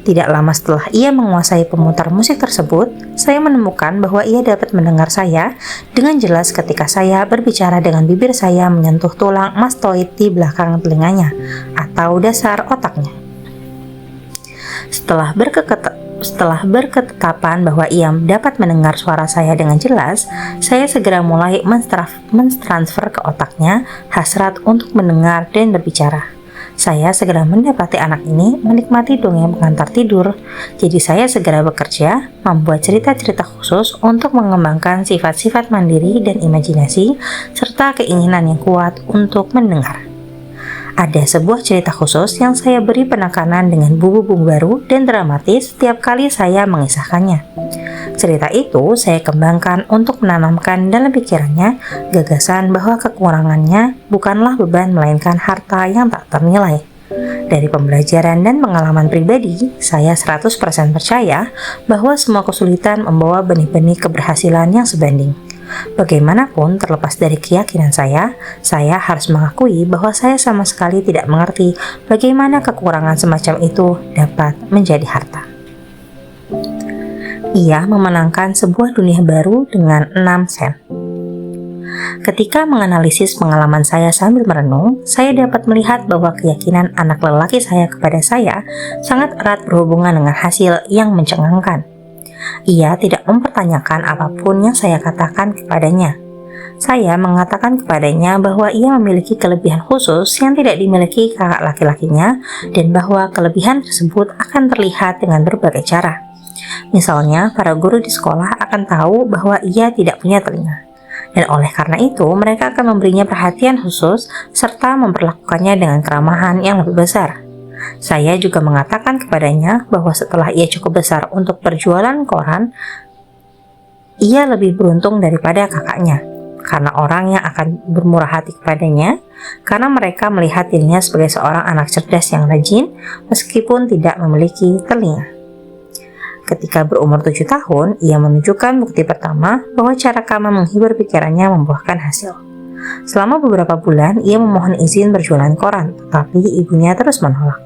[SPEAKER 1] Tidak lama setelah ia menguasai pemutar musik tersebut, saya menemukan bahwa ia dapat mendengar saya dengan jelas ketika saya berbicara dengan bibir saya menyentuh tulang mastoid di belakang telinganya atau dasar otaknya. Setelah berketetapan bahwa ia dapat mendengar suara saya dengan jelas, saya segera mulai mentransfer ke otaknya hasrat untuk mendengar dan berbicara. Saya segera mendapati anak ini menikmati dongeng pengantar tidur, jadi saya segera bekerja membuat cerita-cerita khusus untuk mengembangkan sifat-sifat mandiri dan imajinasi, serta keinginan yang kuat untuk mendengar. Ada sebuah cerita khusus yang saya beri penekanan dengan bumbu-bumbu baru dan dramatis setiap kali saya mengisahkannya. Cerita itu saya kembangkan untuk menanamkan dalam pikirannya gagasan bahwa kekurangannya bukanlah beban melainkan harta yang tak ternilai. Dari pembelajaran dan pengalaman pribadi, saya 100% percaya bahwa semua kesulitan membawa benih-benih keberhasilan yang sebanding. Bagaimanapun, terlepas dari keyakinan saya harus mengakui bahwa saya sama sekali tidak mengerti bagaimana kekurangan semacam itu dapat menjadi harta. Ia memenangkan sebuah dunia baru dengan 6 sen. Ketika menganalisis pengalaman saya sambil merenung, saya dapat melihat bahwa keyakinan anak lelaki saya kepada saya sangat erat berhubungan dengan hasil yang mencengangkan. Ia tidak mempertanyakan apapun yang saya katakan kepadanya. Saya mengatakan kepadanya bahwa ia memiliki kelebihan khusus yang tidak dimiliki kakak laki-lakinya dan bahwa kelebihan tersebut akan terlihat dengan berbagai cara. Misalnya, para guru di sekolah akan tahu bahwa ia tidak punya telinga. Dan oleh karena itu, mereka akan memberinya perhatian khusus serta memperlakukannya dengan keramahan yang lebih besar. Saya juga mengatakan kepadanya bahwa setelah ia cukup besar untuk berjualan koran, ia lebih beruntung daripada kakaknya, karena orang yang akan bermurah hati kepadanya, karena mereka melihat dirinya sebagai seorang anak cerdas yang rajin, meskipun tidak memiliki telinga. Ketika berumur 7 tahun, ia menunjukkan bukti pertama bahwa cara kami menghibur pikirannya membuahkan hasil. Selama beberapa bulan, ia memohon izin berjualan koran, tetapi ibunya terus menolak.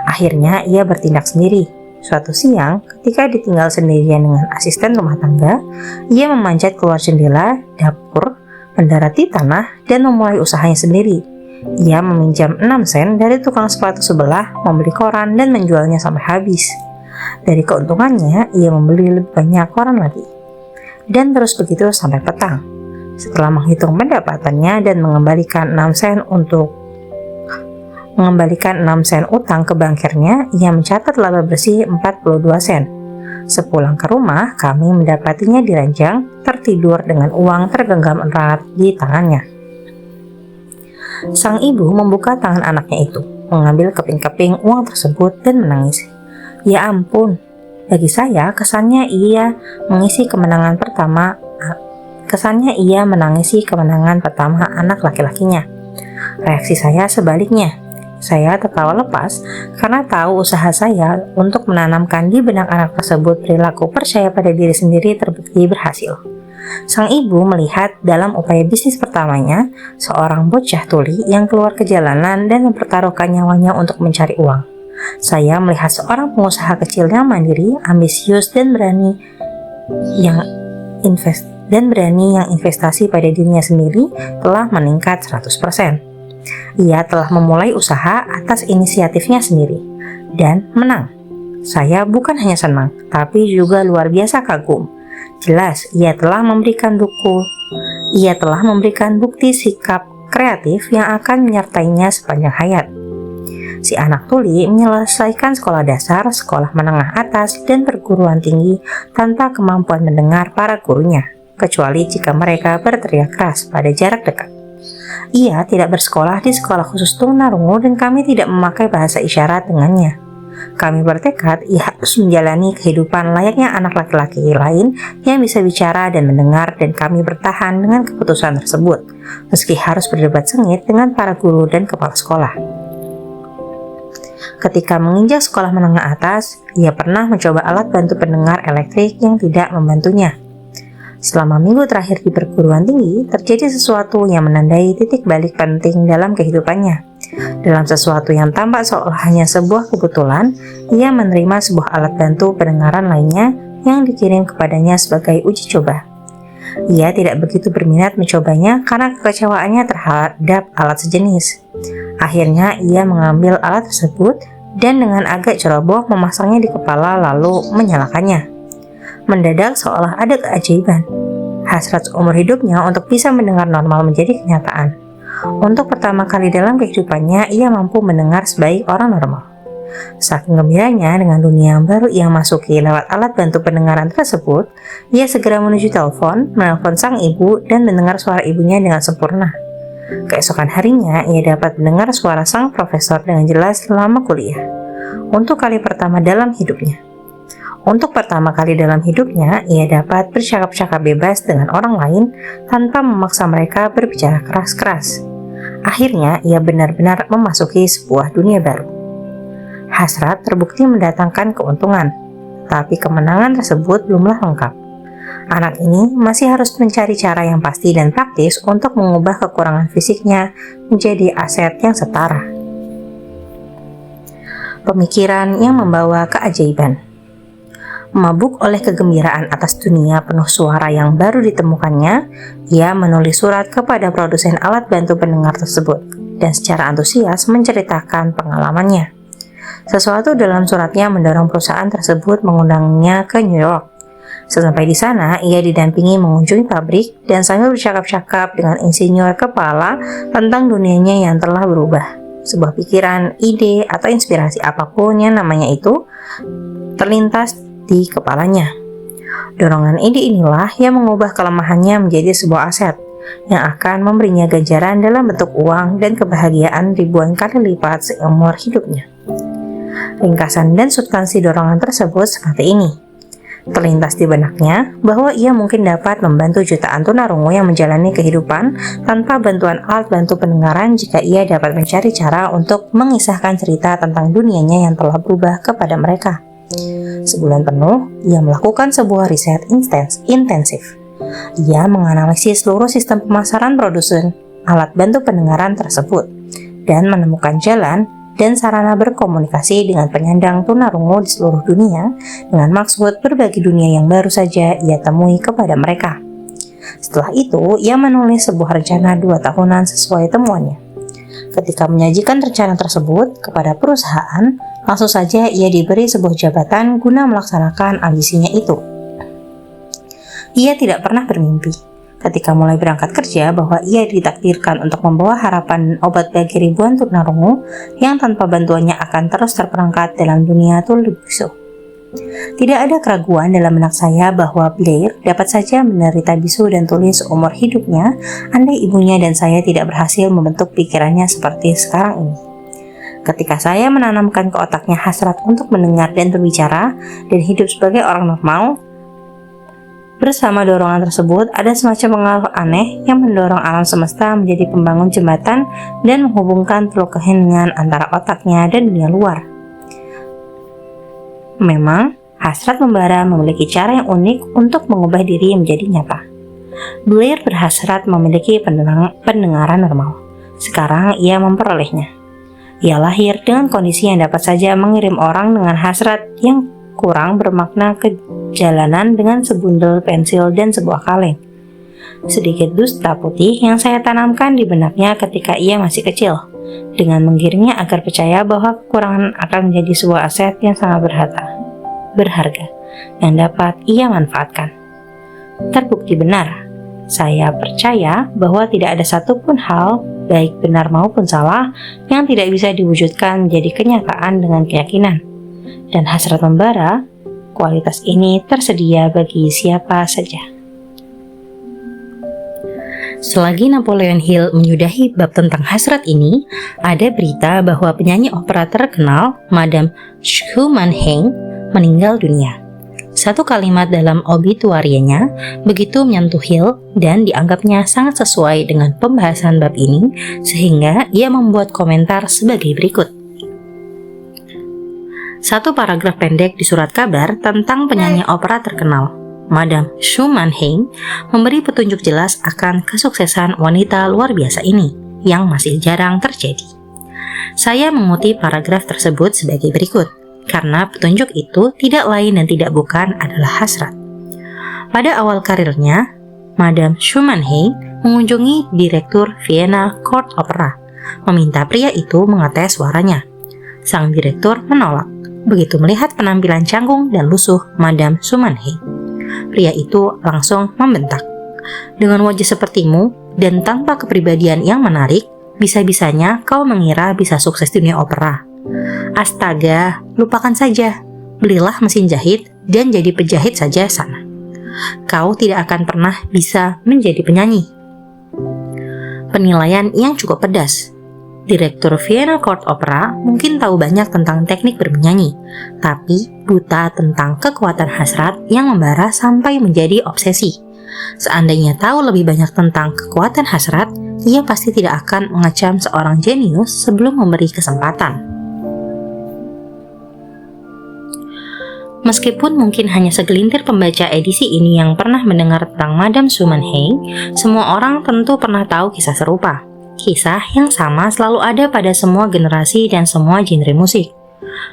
[SPEAKER 1] Akhirnya, ia bertindak sendiri. Suatu siang, ketika ditinggal sendirian dengan asisten rumah tangga, ia memanjat keluar jendela dapur, mendarati tanah, dan memulai usahanya sendiri. Ia meminjam 6 sen dari tukang sepatu sebelah, membeli koran, dan menjualnya sampai habis. Dari keuntungannya, ia membeli lebih banyak koran lagi. Dan terus begitu sampai petang. Setelah menghitung pendapatannya dan mengembalikan 6 sen utang ke bankirnya, ia mencatat laba bersih 42 sen. Sepulang ke rumah, kami mendapatinya di ranjang, tertidur dengan uang tergenggam erat di tangannya. Sang ibu membuka tangan anaknya itu, mengambil keping-keping uang tersebut dan menangis. Ya ampun, bagi saya kesannya ia menangisi kemenangan pertama anak laki-lakinya. Reaksi saya sebaliknya. Saya tertawa lepas karena tahu usaha saya untuk menanamkan di benak anak tersebut perilaku percaya pada diri sendiri terbukti berhasil. Sang ibu melihat dalam upaya bisnis pertamanya seorang bocah tuli yang keluar ke jalanan dan mempertaruhkan nyawanya untuk mencari uang. Saya melihat seorang pengusaha kecil yang mandiri, ambisius, dan berani yang investasi pada dirinya sendiri telah meningkat 100%. Ia telah memulai usaha atas inisiatifnya sendiri dan menang. Saya bukan hanya senang, tapi juga luar biasa kagum. Jelas, ia telah memberikan bukti sikap kreatif yang akan menyertainya sepanjang hayat. Si anak tuli menyelesaikan sekolah dasar, sekolah menengah atas, dan perguruan tinggi tanpa kemampuan mendengar para gurunya, kecuali jika mereka berteriak keras pada jarak dekat. Ia tidak bersekolah di sekolah khusus tunarungu dan kami tidak memakai bahasa isyarat dengannya. Kami bertekad ia harus menjalani kehidupan layaknya anak laki-laki lain yang bisa bicara dan mendengar, dan kami bertahan dengan keputusan tersebut, meski harus berdebat sengit dengan para guru dan kepala sekolah. Ketika menginjak sekolah menengah atas, ia pernah mencoba alat bantu pendengar elektrik yang tidak membantunya. Selama minggu terakhir di perguruan tinggi, terjadi sesuatu yang menandai titik balik penting dalam kehidupannya. Dalam sesuatu yang tampak seolah hanya sebuah kebetulan, ia menerima sebuah alat bantu pendengaran lainnya yang dikirim kepadanya sebagai uji coba. Ia tidak begitu berminat mencobanya karena kekecewaannya terhadap alat sejenis. Akhirnya ia mengambil alat tersebut dan dengan agak ceroboh memasangnya di kepala lalu menyalakannya. Mendadak seolah ada keajaiban. Hasrat seumur hidupnya untuk bisa mendengar normal menjadi kenyataan. Untuk pertama kali dalam kehidupannya, ia mampu mendengar sebaik orang normal. Saking gembiranya dengan dunia yang baru ia masuki lewat alat bantu pendengaran tersebut, ia segera menuju telepon, menelpon sang ibu dan mendengar suara ibunya dengan sempurna. Keesokan harinya, ia dapat mendengar suara sang profesor dengan jelas selama kuliah. Untuk kali pertama dalam hidupnya. Ia dapat bercakap-cakap bebas dengan orang lain tanpa memaksa mereka berbicara keras-keras. Akhirnya, ia benar-benar memasuki sebuah dunia baru. Hasrat terbukti mendatangkan keuntungan, tapi kemenangan tersebut belumlah lengkap. Anak ini masih harus mencari cara yang pasti dan praktis untuk mengubah kekurangan fisiknya menjadi aset yang setara. Pemikiran yang membawa keajaiban. Mabuk oleh kegembiraan atas dunia penuh suara yang baru ditemukannya, ia menulis surat kepada produsen alat bantu pendengar tersebut dan secara antusias menceritakan pengalamannya. Sesuatu dalam suratnya mendorong perusahaan tersebut mengundangnya ke New York. Sesampai di sana, ia didampingi mengunjungi pabrik dan sambil bercakap-cakap dengan insinyur kepala tentang dunianya yang telah berubah. Sebuah pikiran, ide, atau inspirasi apapun yang namanya itu terlintas di kepalanya. Dorongan ide inilah yang mengubah kelemahannya menjadi sebuah aset yang akan memberinya ganjaran dalam bentuk uang dan kebahagiaan ribuan kali lipat seumur hidupnya. Ringkasan dan substansi dorongan tersebut seperti ini. Terlintas di benaknya bahwa ia mungkin dapat membantu jutaan tunarungu yang menjalani kehidupan tanpa bantuan alat bantu pendengaran jika ia dapat mencari cara untuk mengisahkan cerita tentang dunianya yang telah berubah kepada mereka. Sebulan penuh, ia melakukan sebuah riset intensif. Ia menganalisis seluruh sistem pemasaran produsen alat bantu pendengaran tersebut dan menemukan jalan dan sarana berkomunikasi dengan penyandang tunarungu di seluruh dunia dengan maksud berbagi dunia yang baru saja ia temui kepada mereka. Setelah itu, ia menulis sebuah rencana 2 tahunan sesuai temuannya. Ketika menyajikan rencana tersebut kepada perusahaan, langsung saja ia diberi sebuah jabatan guna melaksanakan ambisinya itu. Ia tidak pernah bermimpi ketika mulai berangkat kerja bahwa ia ditakdirkan untuk membawa harapan obat bagi ribuan tunarungu yang tanpa bantuannya akan terus terperangkap dalam dunia tuli bisu. Tidak ada keraguan dalam benak saya bahwa Blair dapat saja menderita bisu dan tuli seumur hidupnya andai ibunya dan saya tidak berhasil membentuk pikirannya seperti sekarang ini. Ketika saya menanamkan ke otaknya hasrat untuk mendengar dan berbicara dan hidup sebagai orang normal, bersama dorongan tersebut ada semacam pengaruh aneh yang mendorong alam semesta menjadi pembangun jembatan dan menghubungkan teluk keheningan antara otaknya dan dunia luar. Memang, hasrat membara memiliki cara yang unik untuk mengubah diri menjadi nyata. Blair berhasrat memiliki pendengaran normal. Sekarang ia memperolehnya. Ia lahir dengan kondisi yang dapat saja mengirim orang dengan hasrat yang kurang bermakna ke jalanan dengan sebundel pensil dan sebuah kaleng. Sedikit dusta putih yang saya tanamkan di benaknya ketika ia masih kecil, dengan menggiringnya agar percaya bahwa kekurangan akan menjadi sebuah aset yang sangat berharga, yang dapat ia manfaatkan. Terbukti benar. Saya percaya bahwa tidak ada satupun hal, baik benar maupun salah, yang tidak bisa diwujudkan menjadi kenyataan dengan keyakinan. Dan hasrat membara, kualitas ini tersedia bagi siapa saja. Selagi Napoleon Hill menyudahi bab tentang hasrat ini, ada berita bahwa penyanyi opera terkenal, Madame Schumann Heink, meninggal dunia. Satu kalimat dalam obituarinya begitu menyentuh Hill dan dianggapnya sangat sesuai dengan pembahasan bab ini, sehingga ia membuat komentar sebagai berikut. Satu paragraf pendek di surat kabar tentang penyanyi opera terkenal, Madame Schumann Heink, memberi petunjuk jelas akan kesuksesan wanita luar biasa ini yang masih jarang terjadi. Saya mengutip paragraf tersebut sebagai berikut, karena petunjuk itu tidak lain dan tidak bukan adalah hasrat. Pada awal karirnya, Madame Schumann Heink mengunjungi direktur Vienna Court Opera, meminta pria itu mengetes suaranya. Sang direktur menolak, begitu melihat penampilan canggung dan lusuh Madame Schumann Heink. Pria itu langsung membentak, "Dengan wajah sepertimu dan tanpa kepribadian yang menarik, bisa-bisanya kau mengira bisa sukses di dunia opera. Astaga, lupakan saja. Belilah mesin jahit dan jadi penjahit saja sana. Kau tidak akan pernah bisa menjadi penyanyi." Penilaian yang cukup pedas. Direktur Vienna Court Opera mungkin tahu banyak tentang teknik bernyanyi, tapi buta tentang kekuatan hasrat yang membara sampai menjadi obsesi. Seandainya tahu lebih banyak tentang kekuatan hasrat, ia pasti tidak akan mengecam seorang jenius sebelum memberi kesempatan. Meskipun mungkin hanya segelintir pembaca edisi ini yang pernah mendengar tentang Madame Schumann Heink, semua orang tentu pernah tahu kisah serupa. Kisah yang sama selalu ada pada semua generasi dan semua genre musik.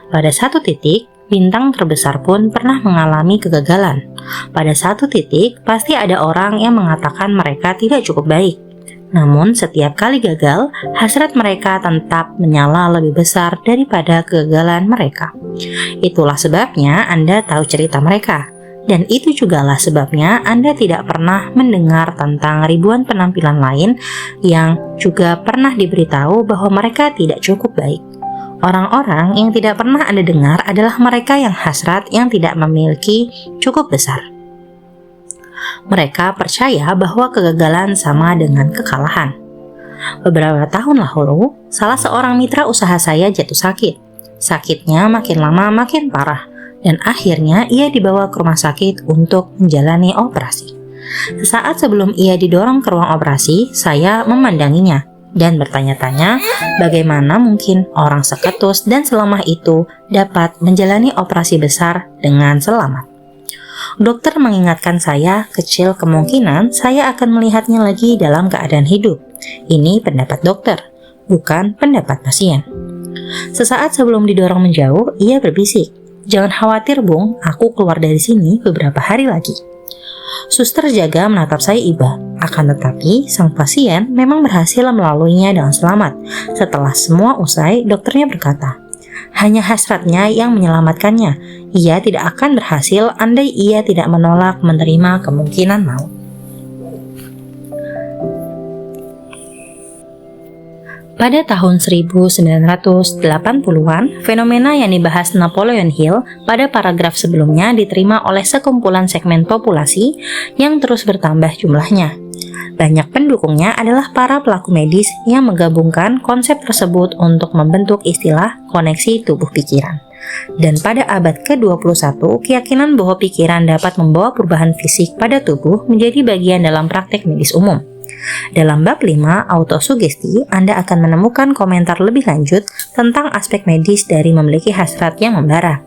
[SPEAKER 1] Pada satu titik, bintang terbesar pun pernah mengalami kegagalan. Pada satu titik, pasti ada orang yang mengatakan mereka tidak cukup baik. Namun, setiap kali gagal, hasrat mereka tetap menyala lebih besar daripada kegagalan mereka. Itulah sebabnya Anda tahu cerita mereka. Dan itu jugalah sebabnya Anda tidak pernah mendengar tentang ribuan penampilan lain yang juga pernah diberitahu bahwa mereka tidak cukup baik. Orang-orang yang tidak pernah Anda dengar adalah mereka yang hasrat yang tidak memiliki cukup besar. Mereka percaya bahwa kegagalan sama dengan kekalahan. Beberapa tahun lalu, salah seorang mitra usaha saya jatuh sakit. Sakitnya makin lama makin parah. Dan akhirnya ia dibawa ke rumah sakit untuk menjalani operasi. Sesaat sebelum ia didorong ke ruang operasi, saya memandanginya dan bertanya-tanya bagaimana mungkin orang seketus dan selemah itu dapat menjalani operasi besar dengan selamat. Dokter mengingatkan saya kecil kemungkinan saya akan melihatnya lagi dalam keadaan hidup. Ini pendapat dokter, bukan pendapat pasien. Sesaat sebelum didorong menjauh, ia berbisik, "Jangan khawatir, Bung, aku keluar dari sini beberapa hari lagi." Suster jaga menatap saya iba, akan tetapi sang pasien memang berhasil melaluinya dengan selamat. Setelah semua usai, dokternya berkata, "Hanya hasratnya yang menyelamatkannya. Ia tidak akan berhasil andai ia tidak menolak menerima kemungkinan maut." Pada tahun 1980-an, fenomena yang dibahas Napoleon Hill pada paragraf sebelumnya diterima oleh sekumpulan segmen populasi yang terus bertambah jumlahnya. Banyak pendukungnya adalah para pelaku medis yang menggabungkan konsep tersebut untuk membentuk istilah koneksi tubuh pikiran. Dan pada abad ke-21, keyakinan bahwa pikiran dapat membawa perubahan fisik pada tubuh menjadi bagian dalam praktek medis umum. Dalam bab 5, autosugesti, Anda akan menemukan komentar lebih lanjut tentang aspek medis dari memiliki hasrat yang membara.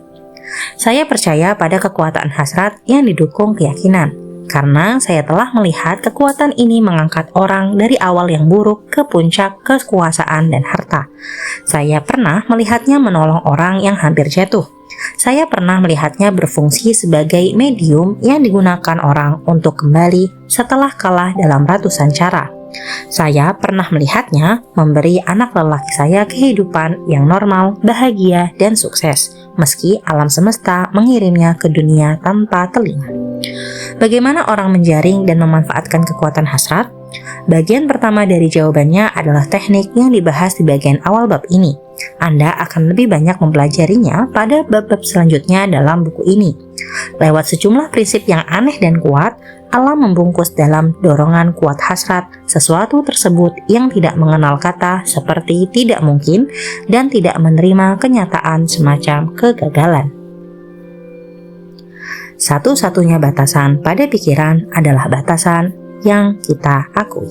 [SPEAKER 1] Saya percaya pada kekuatan hasrat yang didukung keyakinan, karena saya telah melihat kekuatan ini mengangkat orang dari awal yang buruk ke puncak kekuasaan dan harta. Saya pernah melihatnya menolong orang yang hampir jatuh. Saya pernah melihatnya berfungsi sebagai medium yang digunakan orang untuk kembali setelah kalah dalam ratusan cara. Saya pernah melihatnya memberi anak lelaki saya kehidupan yang normal, bahagia, dan sukses, meski alam semesta mengirimnya ke dunia tanpa telinga. Bagaimana orang menjaring dan memanfaatkan kekuatan hasrat? Bagian pertama dari jawabannya adalah teknik yang dibahas di bagian awal bab ini. Anda akan lebih banyak mempelajarinya pada bab-bab selanjutnya dalam buku ini. Lewat sejumlah prinsip yang aneh dan kuat, alam membungkus dalam dorongan kuat hasrat sesuatu tersebut yang tidak mengenal kata seperti tidak mungkin dan tidak menerima kenyataan semacam kegagalan. Satu-satunya batasan pada pikiran adalah batasan yang kita akui.